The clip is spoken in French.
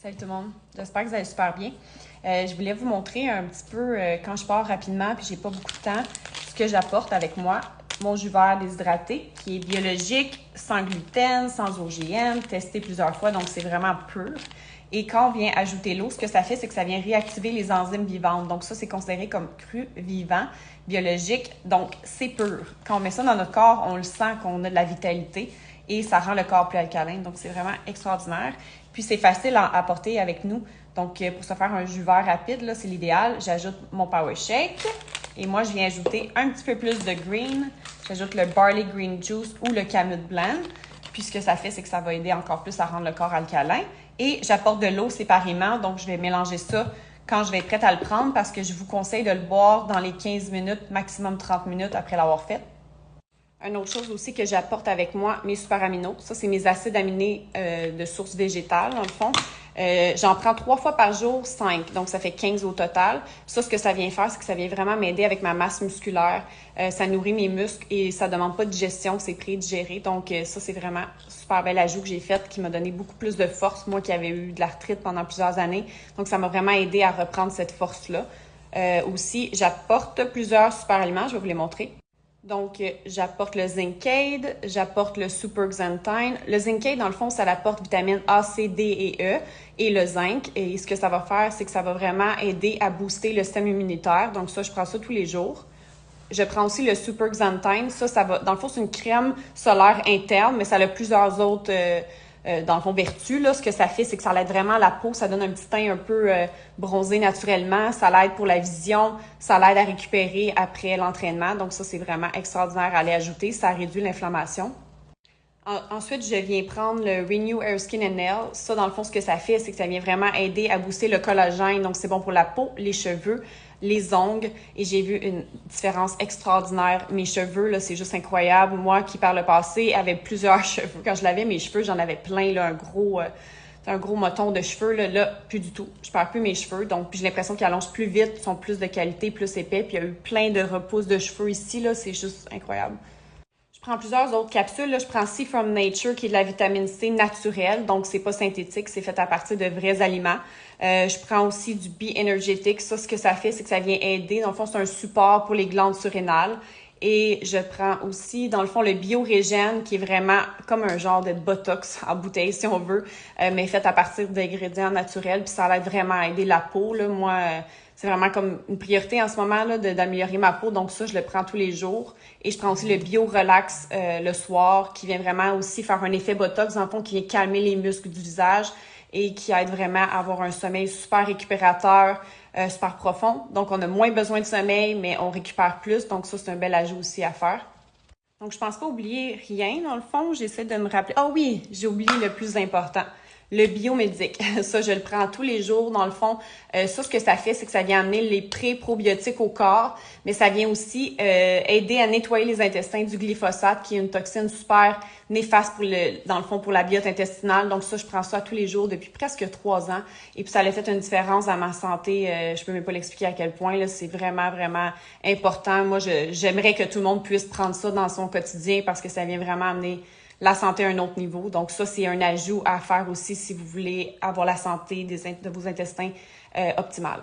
Salut tout le monde, j'espère que vous allez super bien. Je voulais vous montrer un petit peu quand je pars rapidement puis j'ai pas beaucoup de temps, ce que j'apporte avec moi. Mon jus vert déshydraté qui est biologique, sans gluten, sans OGM, testé plusieurs fois, donc c'est vraiment pur. Et quand on vient ajouter l'eau, ce que ça fait, c'est que ça vient réactiver les enzymes vivantes. Donc ça, c'est considéré comme cru vivant, biologique, donc c'est pur. Quand on met ça dans notre corps, on le sent qu'on a de la vitalité et ça rend le corps plus alcalin. Donc c'est vraiment extraordinaire. Puis c'est facile à apporter avec nous. Donc pour se faire un jus vert rapide, là, c'est l'idéal. J'ajoute mon Power Shake et moi je viens ajouter un petit peu plus de green. J'ajoute le Barley Green Juice ou le Kamut Blend. Puis ce que ça fait, c'est que ça va aider encore plus à rendre le corps alcalin. Et j'apporte de l'eau séparément, donc je vais mélanger ça quand je vais être prête à le prendre parce que je vous conseille de le boire dans les 15 minutes, maximum 30 minutes après l'avoir fait. Une autre chose aussi que j'apporte avec moi, mes super aminos. Ça, c'est mes acides aminés de source végétale, dans le fond. J'en prends 3 fois par jour, 5. Donc, ça fait 15 au total. Ça, ce que ça vient faire, c'est que ça vient vraiment m'aider avec ma masse musculaire. Ça nourrit mes muscles et ça demande pas de digestion, c'est pré-digéré. Donc, ça, c'est vraiment super bel ajout que j'ai fait qui m'a donné beaucoup plus de force, moi qui avais eu de l'arthrite pendant plusieurs années. Donc, ça m'a vraiment aidé à reprendre cette force-là. Aussi, j'apporte plusieurs super aliments. Je vais vous les montrer. Donc, j'apporte le Zincade, j'apporte le Super Xanthine. Le Zincade, dans le fond, ça apporte vitamines A, C, D et E et le zinc. Et ce que ça va faire, c'est que ça va vraiment aider à booster le système immunitaire. Donc ça, je prends ça tous les jours. Je prends aussi le Super Xanthine. Ça va, dans le fond, c'est une crème solaire interne, mais ça a plusieurs autres, dans le fond, vertus. Là, ce que ça fait, c'est que ça aide vraiment la peau. Ça donne un petit teint un peu bronzé naturellement. Ça l'aide pour la vision. Ça l'aide à récupérer après l'entraînement. Donc ça, c'est vraiment extraordinaire à aller ajouter. Ça réduit l'inflammation. Ensuite, je viens prendre le Renew Hair, Skin and Nails. Ça, dans le fond, ce que ça fait, c'est que ça vient vraiment aider à booster le collagène. Donc, c'est bon pour la peau, les cheveux, les ongles. Et j'ai vu une différence extraordinaire. Mes cheveux, là, c'est juste incroyable. Moi, qui par le passé avait plusieurs cheveux. Quand je lavais mes cheveux, j'en avais plein, là, un gros moton de cheveux. Là, plus du tout. Je perds plus mes cheveux. Donc, j'ai l'impression qu'ils allongent plus vite, sont plus de qualité, plus épais. Puis, il y a eu plein de repousses de cheveux ici, là. C'est juste incroyable. Je prends plusieurs autres capsules. Là, je prends C from Nature, qui est de la vitamine C naturelle. Donc, c'est pas synthétique, c'est fait à partir de vrais aliments. Je prends aussi du Be Energetic. Ça, ce que ça fait, c'est que ça vient aider. Dans le fond, c'est un support pour les glandes surrénales. Et je prends aussi, dans le fond, le BioRégène, qui est vraiment comme un genre de Botox en bouteille, si on veut, mais fait à partir d'ingrédients naturels. Puis ça aide vraiment à aider la peau. Là. Moi, c'est vraiment comme une priorité en ce moment là, d'améliorer ma peau. Donc ça, je le prends tous les jours. Et je prends aussi le BioRelax le soir, qui vient vraiment aussi faire un effet Botox, dans le fond, qui vient calmer les muscles du visage et qui aide vraiment à avoir un sommeil super récupérateur, super profond. Donc, on a moins besoin de sommeil, mais on récupère plus. Donc, ça, c'est un bel ajout aussi à faire. Donc, je pense pas oublier rien, dans le fond. J'essaie de me rappeler. Ah oui, j'ai oublié le plus important. Le biomédic. Ça, je le prends tous les jours, dans le fond. Ça, ce que ça fait, c'est que ça vient amener les pré-probiotiques au corps, mais ça vient aussi aider à nettoyer les intestins du glyphosate, qui est une toxine super néfaste dans le fond, pour la biote intestinale. Donc ça, je prends ça tous les jours depuis presque 3 ans. Et puis, ça a fait une différence à ma santé. Je peux même pas l'expliquer à quel point. Là, c'est vraiment, vraiment important. Moi, j'aimerais que tout le monde puisse prendre ça dans son quotidien parce que ça vient vraiment amener la santé à un autre niveau. Donc ça, c'est un ajout à faire aussi si vous voulez avoir la santé de vos intestins optimale.